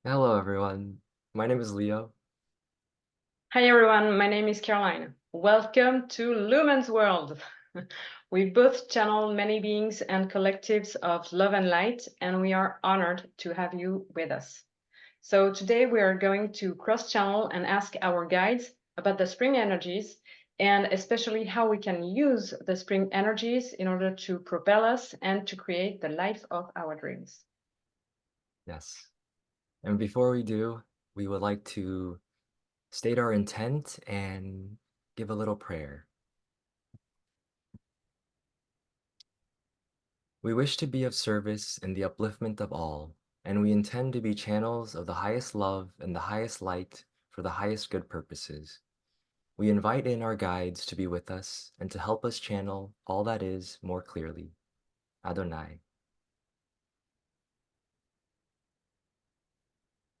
Hello, everyone. My name is Leo. Hi everyone, my name is Caroline. Welcome to Lumen's World. We both channel many beings and collectives of love and light, and we are honored to have you with us. So today we are going to cross-channel and ask our guides about the spring energies, and especially how we can use the spring energies in order to propel us and to create the life of our dreams. Yes. And before we do, we would like to state our intent and give a little prayer. We wish to be of service in the upliftment of all, and we intend to be channels of the highest love and the highest light for the highest good purposes. We invite in our guides to be with us and to help us channel all that is more clearly. Adonai.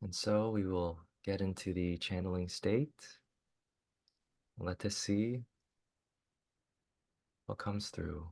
And so we will get into the channeling state. Let us see what comes through.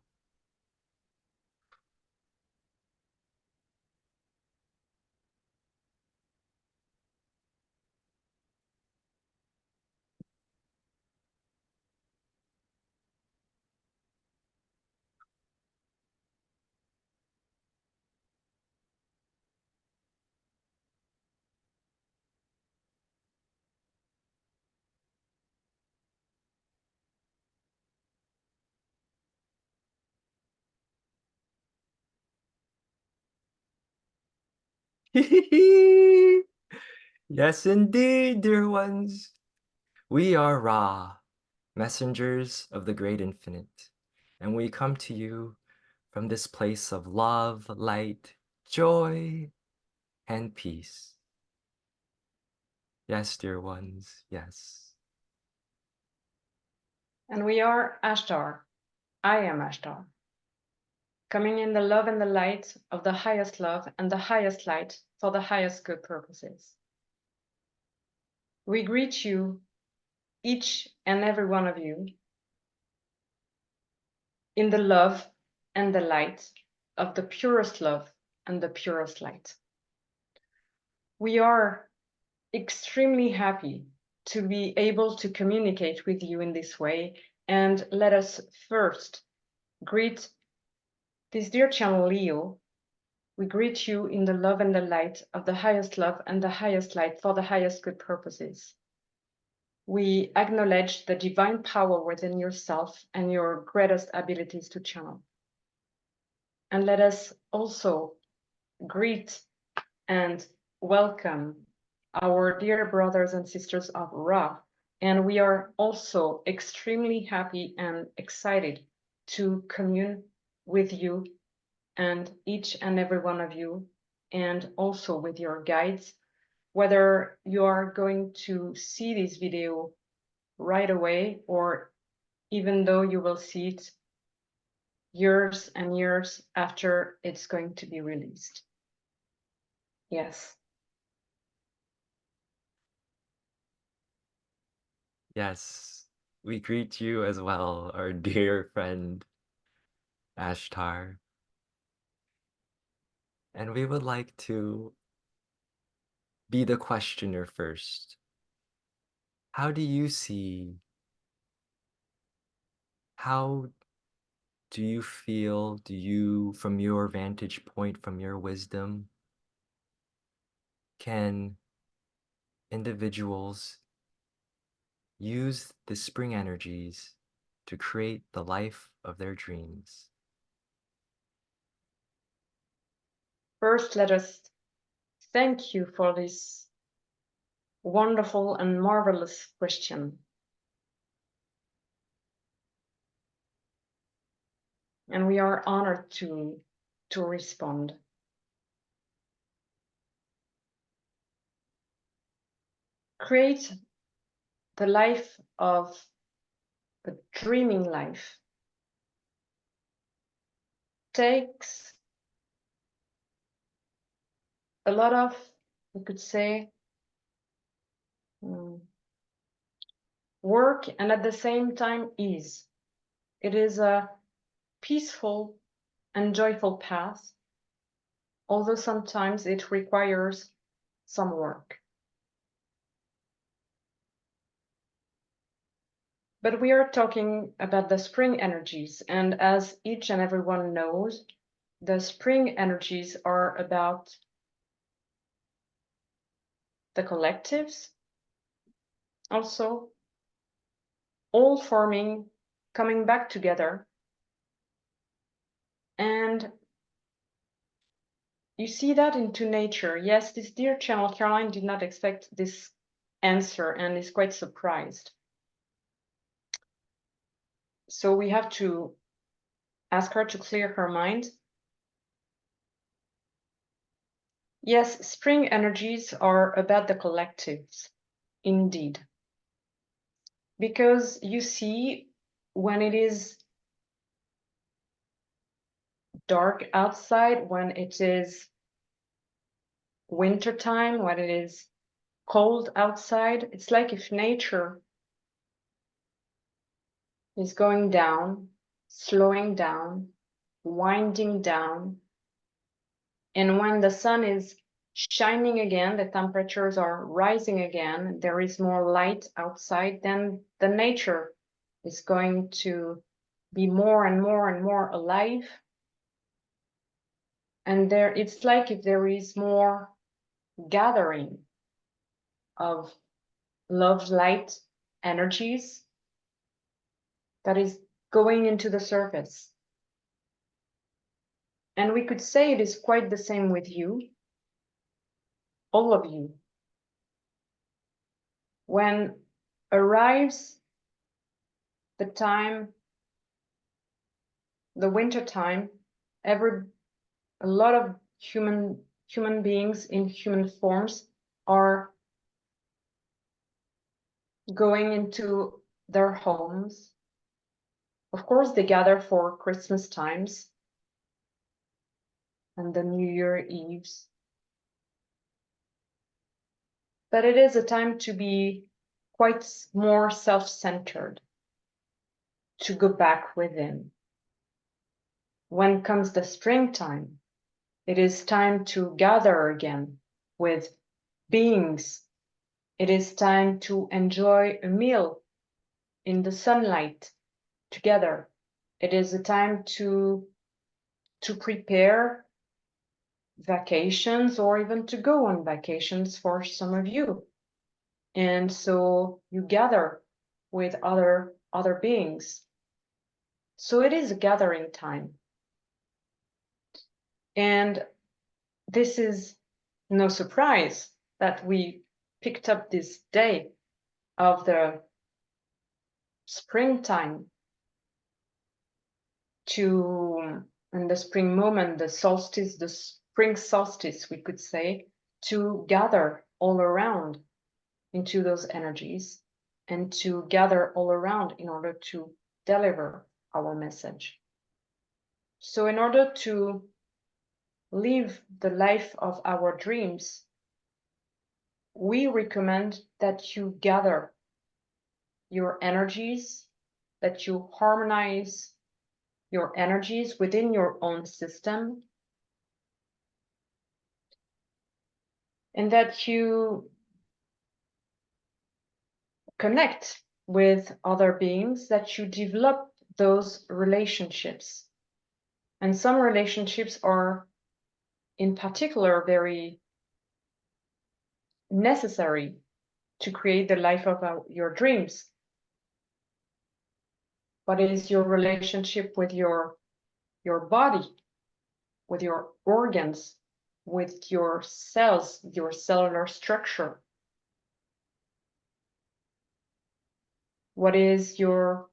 Yes, indeed, dear ones. We are Ra, messengers of the great infinite, and we come to you from this place of love, light, joy, and peace. Yes, dear ones, yes. And we are Ashtar. I am Ashtar, coming in the love and the light of the highest love and the highest light for the highest good purposes. We greet you, each and every one of you, in the love and the light of the purest love and the purest light. We are extremely happy to be able to communicate with you in this way, and let us first greet this dear channel Leo. We greet you in the love and the light of the highest love and the highest light for the highest good purposes. We acknowledge the divine power within yourself and your greatest abilities to channel. And let us also greet and welcome our dear brothers and sisters of Ra. And we are also extremely happy and excited to commune with you and each and every one of you, and also with your guides, whether you are going to see this video right away or even though you will see it years and years after it's going to be released. Yes. Yes, we greet you as well, our dear friend Ashtar. And we would like to be the questioner first. How do you see, how do you feel, do you, from your vantage point, from your wisdom, can individuals use the spring energies to create the life of their dreams? First, let us thank you for this wonderful and marvelous question. And we are honored to respond. Create the life of the dreaming life takes a lot of, we could say, work, and at the same time ease. It is a peaceful and joyful path, although sometimes it requires some work. But we are talking about the spring energies, and as each and everyone knows, the spring energies are about the collectives, also all forming, coming back together. And you see that into nature. Yes, this dear channel, Caroline, did not expect this answer and is quite surprised. So we have to ask her to clear her mind. Yes, spring energies are about the collectives, indeed. Because you see, when it is dark outside, when it is winter time, when it is cold outside, it's like if nature is going down, slowing down, winding down. And when the sun is shining again, the temperatures are rising again, there is more light outside, then the nature is going to be more and more and more alive. And there, it's like if there is more gathering of love light energies that is going into the surface. And we could say it is quite the same with you, all of you. When arrives the time, the winter time, a lot of human beings in human forms are going into their homes. Of course, they gather for Christmas times and the New Year Eves. But it is a time to be quite more self-centered, to go back within. When comes the springtime, it is time to gather again with beings. It is time to enjoy a meal in the sunlight together. It is a time to prepare vacations or even to go on vacations for some of you. And so you gather with other beings. So it is a gathering time. And this is no surprise that we picked up this day of the springtime to, in the spring moment, the solstice, the spring solstice, we could say, to gather all around into those energies and to gather all around in order to deliver our message. So in order to live the life of our dreams, we recommend that you gather your energies, that you harmonize your energies within your own system, and that you connect with other beings, that you develop those relationships. And some relationships are in particular very necessary to create the life of your dreams. What is your relationship with your body, with your organs, with your cells, your cellular structure? What is your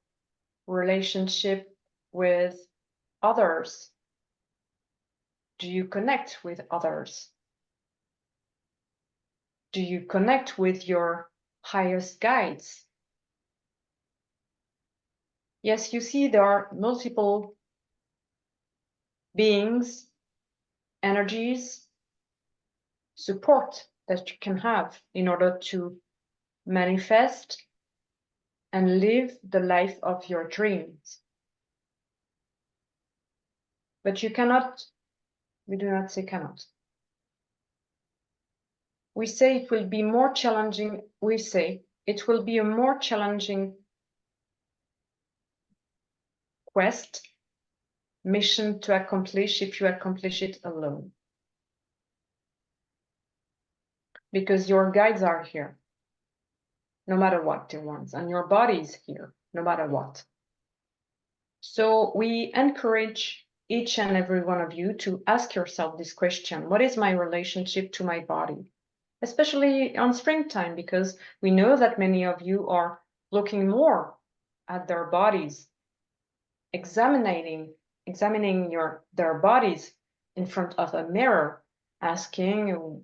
relationship with others? Do you connect with others? Do you connect with your highest guides? Yes, you see, there are multiple beings, energies, support that you can have in order to manifest and live the life of your dreams. But you cannot, we do not say cannot. we say it will be more challenging. We say it will be a more challenging quest, mission to accomplish if you accomplish it alone. Because your guides are here, no matter what, dear ones, and your body is here, no matter what. So we encourage each and every one of you to ask yourself this question: what is my relationship to my body? Especially on springtime, because we know that many of you are looking more at their bodies, examining their bodies in front of a mirror, asking,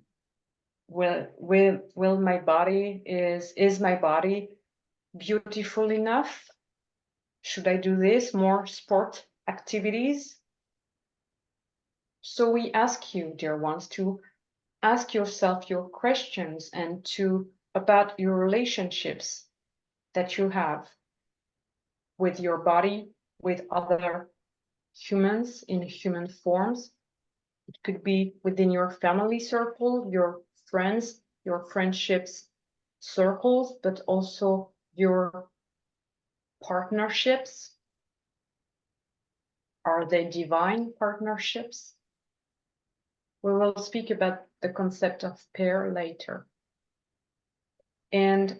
will my body is my body beautiful enough? Should I do this more sport activities? So we ask you, dear ones, to ask yourself your questions and to about your relationships that you have with your body, with other humans in human forms. It could be within your family circle, your friends, your friendships circles, but also your partnerships. Are they divine partnerships? We will speak about the concept of pair later. And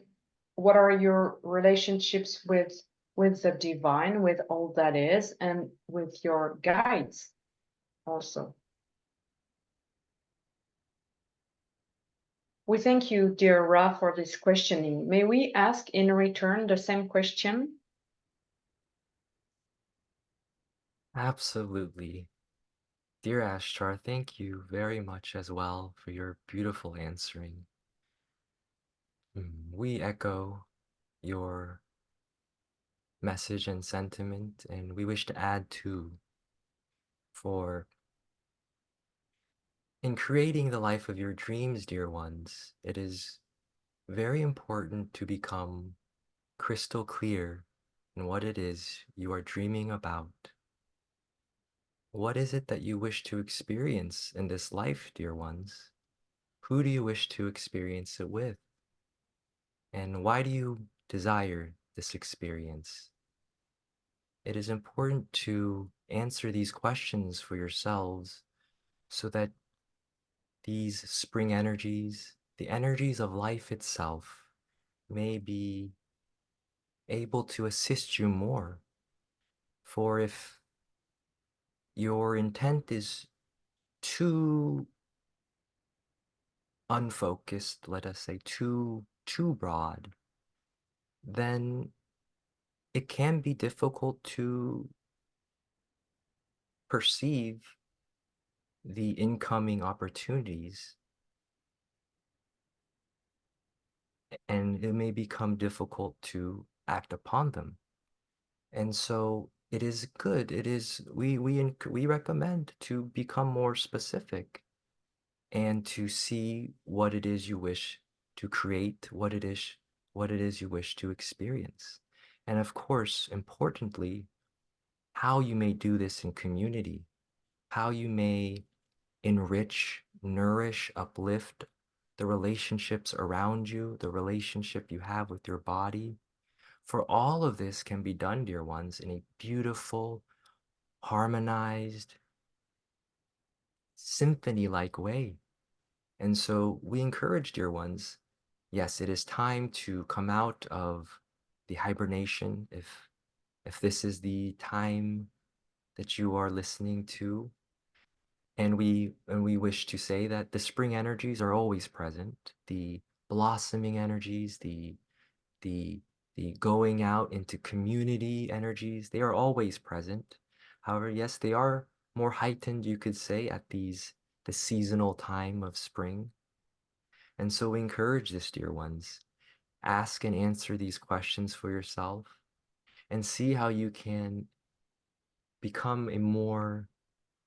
what are your relationships with the divine, with all that is, and with your guides also? We thank you, dear Ra, for this questioning. May we ask in return the same question? Absolutely. Dear Ashtar, thank you very much as well for your beautiful answering. We echo your message and sentiment, and we wish to add too, for in creating the life of your dreams, dear ones, it is very important to become crystal clear in what it is you are dreaming about. What is it that you wish to experience in this life, dear ones? Who do you wish to experience it with? And why do you desire this experience? It is important to answer these questions for yourselves so that these spring energies, the energies of life itself, may be able to assist you more. For if your intent is too unfocused, let us say too broad, then it can be difficult to perceive the incoming opportunities, and it may become difficult to act upon them. And so it is good. It is we recommend to become more specific and to see what it is you wish to create, what it is you wish to experience. And of course, importantly, how you may do this in community, how you may enrich, nourish, uplift the relationships around you, the relationship you have with your body. For all of this can be done, dear ones, in a beautiful, harmonized, symphony-like way. And so we encourage, dear ones, yes, it is time to come out of the hibernation if this is the time that you are listening to. And we wish to say that the spring energies are always present, the blossoming energies, the the going out into community energies, they are always present. However, yes, they are more heightened, you could say, at the seasonal time of spring. And so we encourage this, dear ones. Ask and answer these questions for yourself and see how you can become a more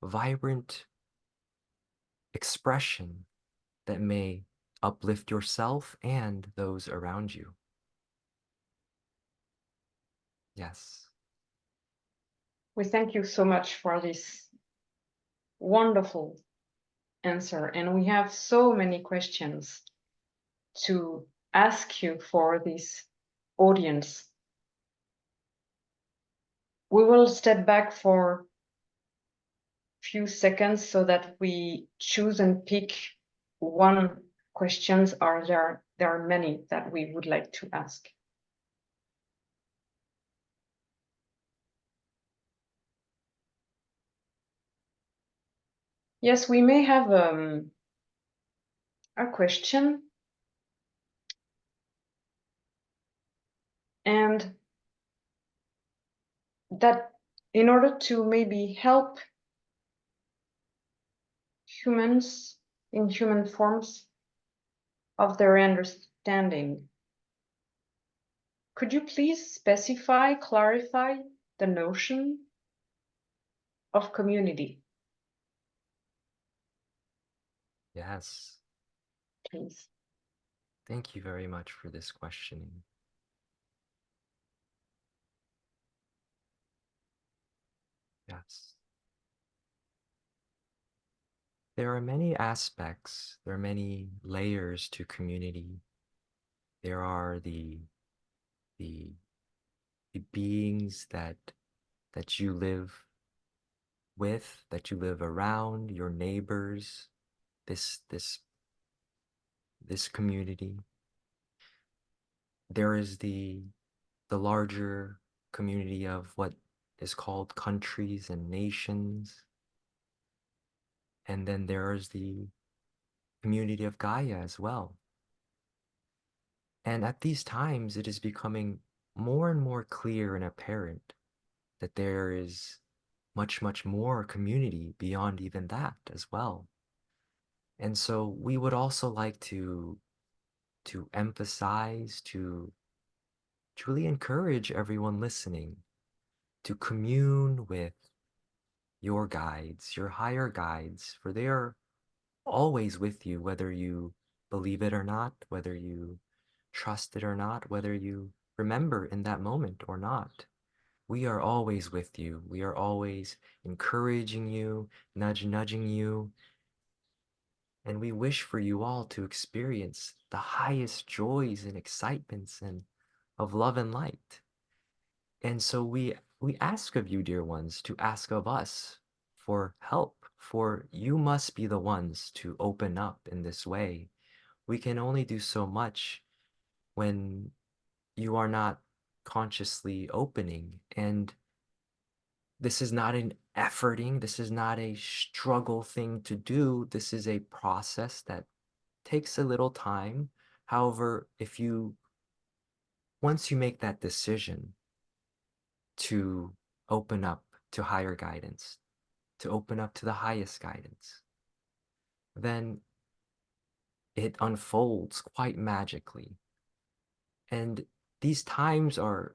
vibrant expression that may uplift yourself and those around you. Yes. We thank you so much for this wonderful answer. And we have so many questions to ask you for this audience. We will step back for a few seconds so that we choose and pick one questions. There are many that we would like to ask. Yes, we may have a question. And that in order to maybe help humans in human forms of their understanding, could you please specify, clarify the notion of community? Yes. Please. Thank you very much for this questioning. Yes. There are many aspects, there are many layers to community. There are the, the beings that you live with, that you live around, your neighbors, this this this community. There is the larger community of what is called countries and nations. And then there is the community of Gaia as well. And at these times, it is becoming more and more clear and apparent that there is much, much more community beyond even that as well. And so we would also like to emphasize, to truly encourage everyone listening to commune with your guides, your higher guides, for they are always with you, whether you believe it or not, whether you trust it or not, whether you remember in that moment or not. We are always with you. We are always encouraging you, nudging you, and we wish for you all to experience the highest joys and excitements and of love and light. And so we ask of you, dear ones, to ask of us for help, for you must be the ones to open up in this way. We can only do so much when you are not consciously opening. And this is not an efforting, this is not a struggle thing to do. This is a process that takes a little time. However, if you once you make that decision to open up to higher guidance, to open up to the highest guidance, then it unfolds quite magically. And these times are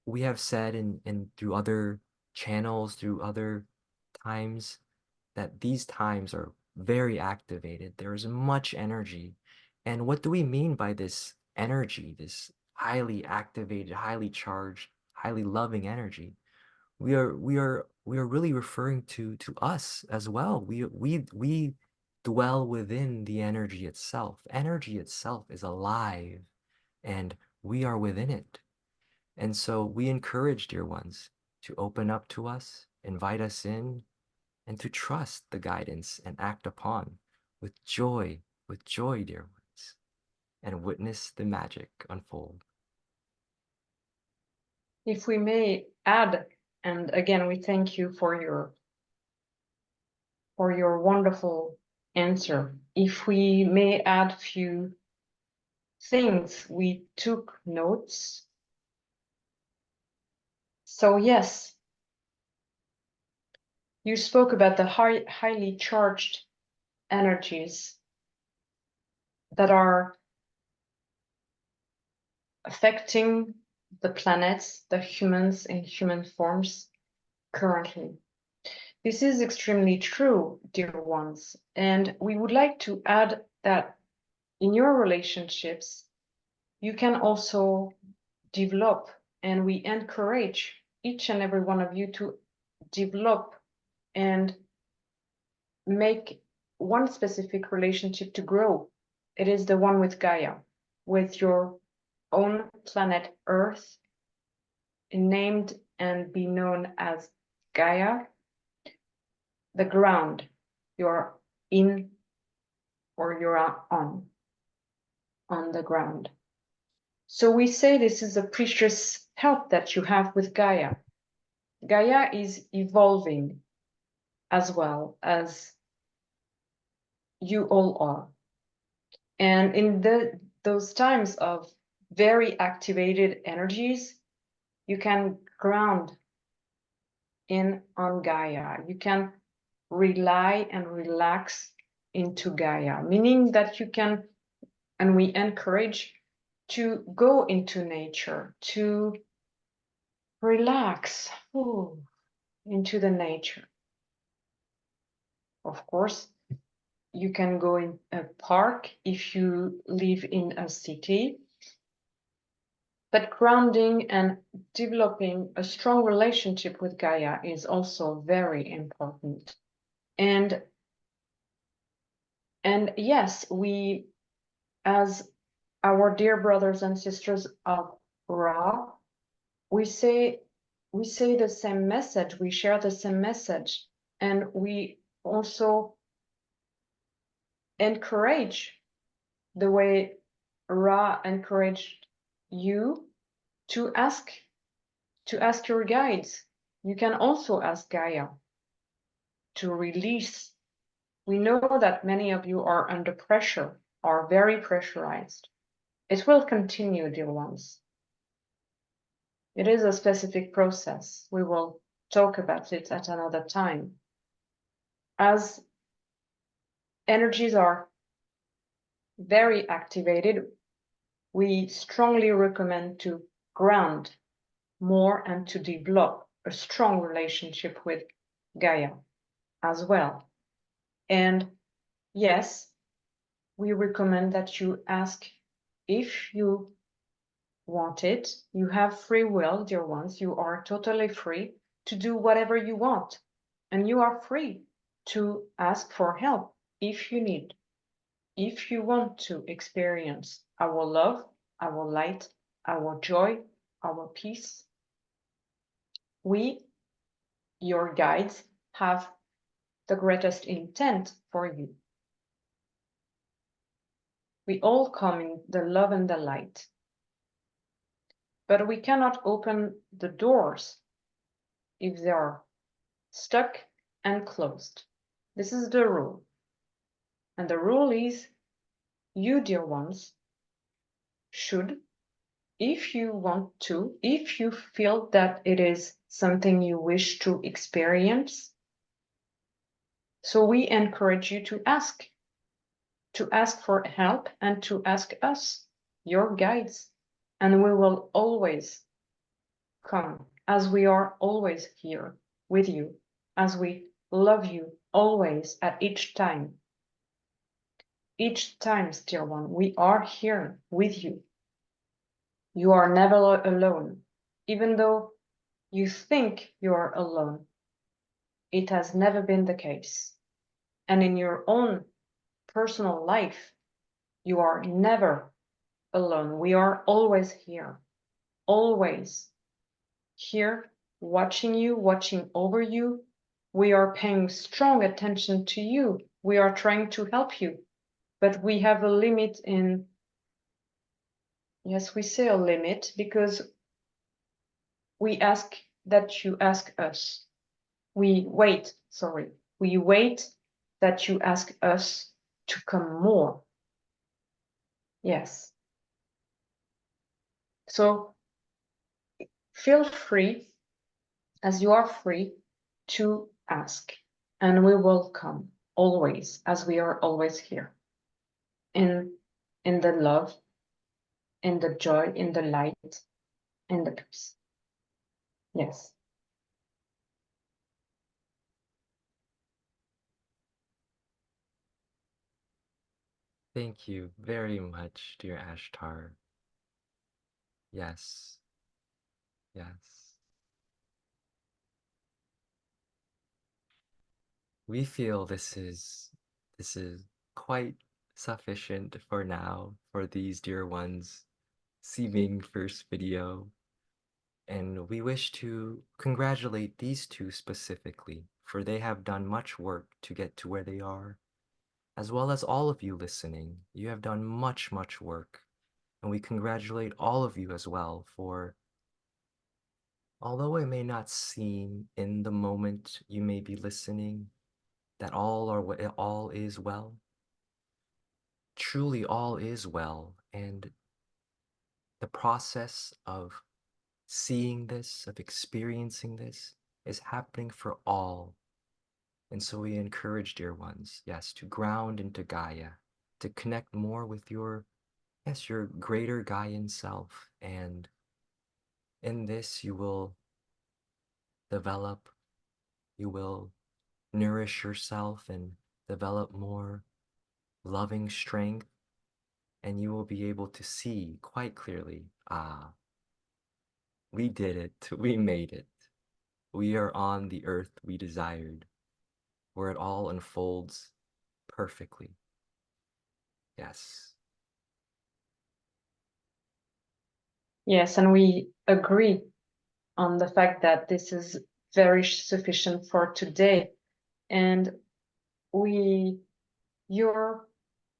we have said in through other channels, through other times, that these times are very activated. There is much energy. And what do we mean by this energy, this highly activated, highly charged, highly loving energy? We are really referring to us as well. We dwell within the energy itself. Energy itself is alive and we are within it. And so we encourage, dear ones, to open up to us, invite us in, and to trust the guidance and act upon with joy, dear ones, and witness the magic unfold. If we may add, and again, we thank you for your wonderful answer. If we may add few things, we took notes. So yes, you spoke about the highly charged energies that are affecting the planets, the humans in human forms currently. This is extremely true, dear ones. And we would like to add that in your relationships, you can also develop, and we encourage each and every one of you to develop and make one specific relationship to grow It is the one with Gaia, with your own planet Earth, named and be known as Gaia, the ground you're in or you're on the ground. So we say this is a precious help that you have with Gaia. Gaia is evolving as well as you all are. And in those times of very activated energies, you can ground in on Gaia. You can rely and relax into Gaia, meaning that you can, and we encourage to go into nature, to relax into the nature. Of course, you can go in a park if you live in a city, but grounding and developing a strong relationship with Gaia is also very important. And yes, we, as our dear brothers and sisters of Ra, we say the same message, we share the same message, and we also encourage the way Ra encouraged you to ask your guides. You can also ask Gaia to release. We know that many of you are under pressure, are very pressurized. It will continue, dear ones. It is a specific process. We will talk about it at another time. As energies are very activated, we strongly recommend to ground more and to develop a strong relationship with Gaia as well. And yes, we recommend that you ask if you want it. You have free will, dear ones. You are totally free to do whatever you want. And you are free to ask for help if you need. If you want to experience our love, our light, our joy, our peace, we, your guides, have the greatest intent for you. We all come in the love and the light, but we cannot open the doors if they are stuck and closed. This is the rule. And the rule is you, dear ones, should, if you want to, if you feel that it is something you wish to experience, so we encourage you to ask for help and to ask us, your guides, and we will always come, as we are always here with you, as we love you always at each time. Each time, dear one, we are here with you. You are never alone. Even though you think you are alone, it has never been the case. And in your own personal life, you are never alone. We are always here, always here, watching you, watching over you. We are paying strong attention to you. We are trying to help you, but we have a limit in, yes, we say a limit because we ask that you ask us. We wait that you ask us to come more. Yes. So feel free, as you are free, to ask, and we will come always, as we are always here, in the love, in the joy, in the light, in the peace. Yes. Thank you very much, dear Ashtar. Yes, yes. We feel this is quite sufficient for now for these dear ones' seeming first video. And we wish to congratulate these two specifically, for they have done much work to get to where they are, as well as all of you listening. You have done much, much work, and we congratulate all of you as well for, although it may not seem in the moment you may be listening that all is well, truly all is well, and the process of seeing this, of experiencing this, is happening for all. And so we encourage, dear ones, yes, to ground into Gaia, to connect more with your greater Gaian self. And in this, you will develop, you will nourish yourself and develop more loving strength. And you will be able to see quite clearly, we did it, we made it. We are on the earth we desired, where it all unfolds perfectly. Yes. Yes, and we agree on the fact that this is very sufficient for today. And your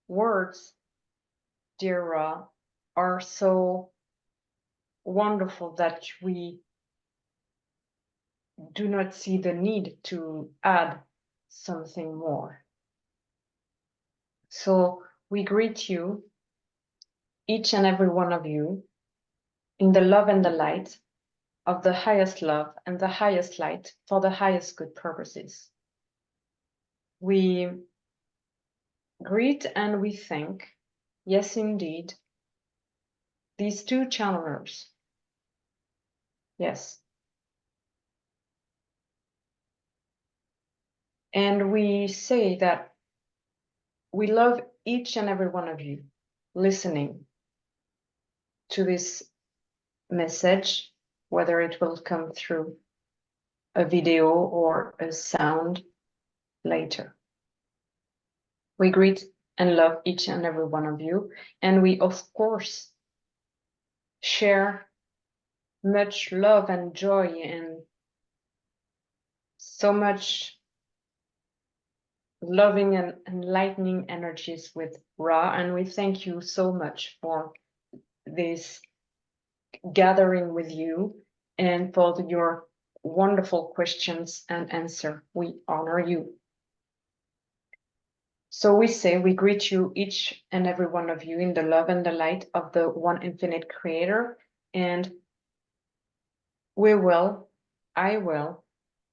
words, dear Ra, are so wonderful that we do not see the need to add something more. So we greet you, each and every one of you, in the love and the light of the highest love and the highest light for the highest good purposes. We greet and we thank, yes, indeed, these two channelers. Yes. And we say that we love each and every one of you listening to this message, whether it will come through a video or a sound later. We greet and love each and every one of you. And we, of course, share much love and joy and so much loving and enlightening energies with Ra. And we thank you so much for this gathering with you and for your wonderful questions and answer. We honor you. So we say we greet you, each and every one of you, in the love and the light of the one infinite creator. And I will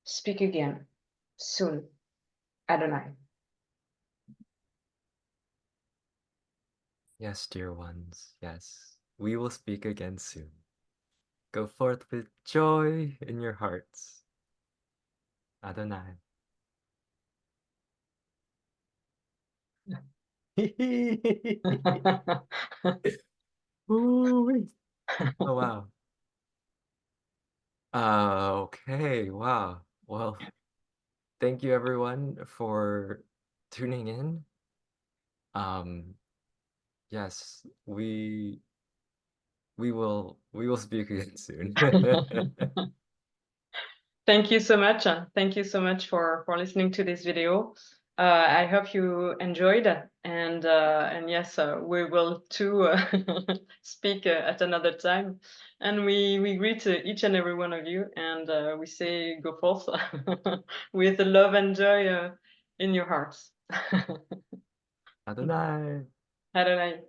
speak again soon. Adonai. Yes, dear ones, yes. We will speak again soon. Go forth with joy in your hearts. Adonai. Ooh-wee. Oh, wow. Okay, wow. Well, thank you everyone for tuning in. Um, yes, we will speak again soon. Thank you so much. Thank you so much for listening to this video. I hope you enjoyed, and yes, we will too speak at another time. And we greet each and every one of you, and we say go forth with love and joy in your hearts. Adonai. Adonai.